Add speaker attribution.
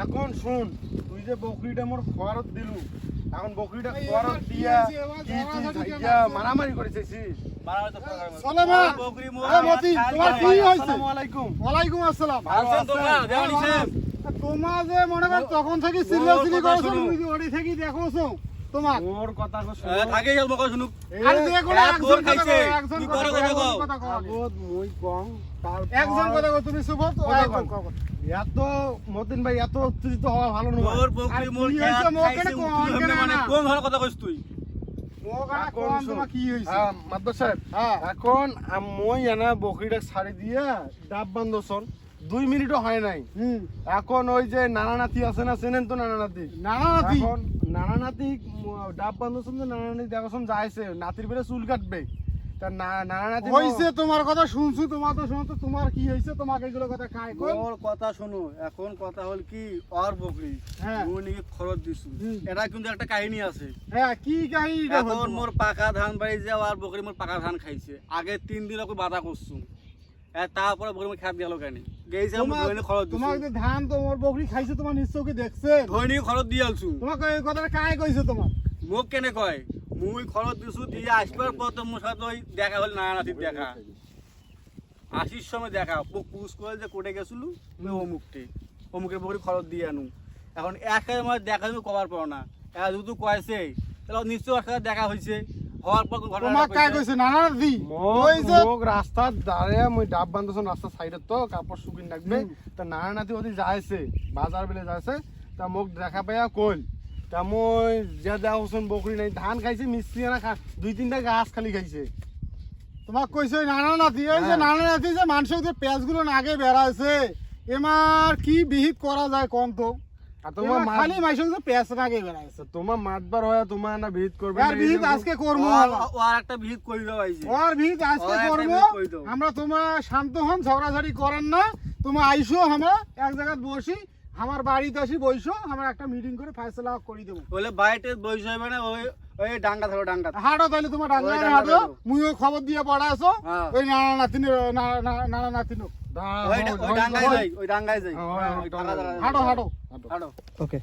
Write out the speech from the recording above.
Speaker 1: এখন শুন, তুই যে বকরিটা মোর খোয়ারত দিলু, এখন বকরিটা খোয়ারত দিয়া কি তুই যাইয়া মারামারি করেছিস?
Speaker 2: চলে মা
Speaker 3: বকরি
Speaker 2: মতি তোমার কি হইছে?
Speaker 1: আসসালামু আলাইকুম।
Speaker 2: ওয়ালাইকুম আসসালাম।
Speaker 3: আছেন তোমরা দেওয়ানি সাহেব?
Speaker 2: তোমার যে মনে কর তখন থেকে সিরিয়াসলি করছো, তুমি ওড়ি থেকে দেখোছো তোমার
Speaker 1: মোর কথা কো শুন।
Speaker 3: থাকে যাও মকর শুনুক।
Speaker 2: আর যে কোনো
Speaker 3: এক
Speaker 2: একজন
Speaker 3: বোর খাইছে,
Speaker 2: একজন
Speaker 3: কি করে করে কও?
Speaker 2: কথা কও।
Speaker 1: আগত মই কম তারপর
Speaker 2: একজন কথা কও, তুমি সুবত
Speaker 1: কথা কও। এত মতিন ভাই এত উত্তেজিত হওয়া ভালো নয়।
Speaker 3: তোর বকরি মোর
Speaker 2: কি
Speaker 3: খেত
Speaker 2: হইছে, মোর
Speaker 3: খাইছে,
Speaker 2: কেনে কোন
Speaker 3: উঠলি
Speaker 2: কেনে
Speaker 3: মানে
Speaker 2: না?
Speaker 3: কোন ধরনের কথা কইছ তুই?
Speaker 2: কোন তোমার কি হইছে?
Speaker 1: মাদ্দার সাহেব,
Speaker 2: হ্যাঁ
Speaker 1: এখন মই এনা বকরিটা ছাড়ি দিয়া ডাব বান্ধছন 2 মিনিটও হয় নাই। এখন ওই যে নানা নাতি আছে না, চেনেন তো নানা নাতি?
Speaker 2: নানা নাতি
Speaker 1: এখন নানা নাতি ডাব বান্ধছন, যে নানা নাতি দেখাছন যাইছে নাতির বেলা চুল কাটবে, তা নানা নাতি
Speaker 2: হইছে তোমার কথা শুনছু, তোমার তো শুনতো তোমার কি হইছে, তোমাকে এগুলো কথা কাই কই?
Speaker 3: মোর কথা শোনো, এখন কথা হল কি ওর বকরি
Speaker 2: হ্যাঁ।
Speaker 3: মুই নাকি খরচ দিছু। এটা কিন্তু একটা কাহিনী আছে।
Speaker 2: হ্যাঁ কি কাহিনীটা
Speaker 3: এখন
Speaker 2: হইছে?
Speaker 3: মোর পাকা ধান বাড়ি যে আর বকরি মোর পাকা ধান খাইছে, আগে 3 দিন ওকে বাধা করছু, তারপরে বকরি মোর খেত গেল কেন গেইছে, আমি ধইনি খরচ দিছু,
Speaker 2: তোমাকে যে ধান তোমার বকরি খাইছে তোমার নিশ্চয় কি দেখছে?
Speaker 3: ধইনি খরচ দিয়ে আলছু।
Speaker 2: তোমাকে এই কথাটা কাই কইছে তোমার?
Speaker 3: মোক কেনে কয় মুই খরচ দিছু, দিয়ে আসবার পর তো মোর সাথে ওই দেখা হল নানা নাতির দেখা, আসির সময় দেখা পুষ করে যে কোটে গেছিল অমুকের বকরি খরচ দিয়ে আনু। এখন একা আমার দেখা তুমি কবার পাও না, যেহেতু কয়েছে তাহলে নিশ্চয় ওর সাথে দেখা হয়েছে, হওয়ার পর ঘটনা
Speaker 2: তোমাক কাই কইছে? নানা দি কইছে
Speaker 1: মোক রাস্তার ধারে মই ডাব বান্ধছন, রাস্তার সাইডে তো কাপড় শুকিন রাখবে, তা নানা নাতি ওদি যাইছে বাজার বেলে যাইছে, তা মোক দেখা পাইয়া কইল, তা মই যে দেখাছন বকরি নাই, ধান খাইছে মিস্ত্রি না, 2-3টা গাছ খালি খাইছে।
Speaker 2: তোমাক কইছে ওই নানা নাতি, ওই যে
Speaker 1: হ্যাঁ।
Speaker 2: নানা নাতি যে মানুষের যে পেঁয়াজগুলো নাগে বেড়াইছে, এমার কি বিহিত করা যায় কম তো?
Speaker 1: আর তোমার
Speaker 2: এমার খালি মানুষের যে পেঁয়াজ নাগে বেড়াইছে,
Speaker 1: তোমার মাতবার হয়, তোমার না ভিত করবে
Speaker 2: আর বিহিত আজকে করবো,
Speaker 3: আর একটা বিহিত করে দেওয়া হয়েছে।
Speaker 2: ওর বিহিত আজকে
Speaker 3: ওর একটা
Speaker 2: করবো।
Speaker 3: বিহিত কই দাও।
Speaker 2: আমরা তোমার শান্ত হন, ঝগড়াঝাড়ি করেন না, তোমার আইসো, আমরা এক জায়গায় বসি, আমার বাড়িতে আসি বইসো, আমরা একটা মিটিং করে ফয়সালা করে দেবো।
Speaker 3: বলে বাড়িতে বসে হবে না, ওই ওই ডাঙ্গা থাকো ডাঙ্গা।
Speaker 2: হাঁটো তাহলে তোমার
Speaker 3: ওই
Speaker 2: ডাঙ্গায়
Speaker 3: ডাঙ্গা
Speaker 2: হাঁটো,
Speaker 3: হাঁটো।
Speaker 2: মুইও খবর দিয়ে পড়াছো
Speaker 3: হ্যাঁ।
Speaker 2: ওই নানা নাতিন
Speaker 3: ওই ডাঙ্গায় যাই, ওই ডাঙ্গায় যাই।
Speaker 1: হ্যাঁ,
Speaker 3: ওই ফাঁকা জায়গায় যাই।
Speaker 2: হাঁটো হাঁটো
Speaker 3: হাঁটো।
Speaker 2: ওকে।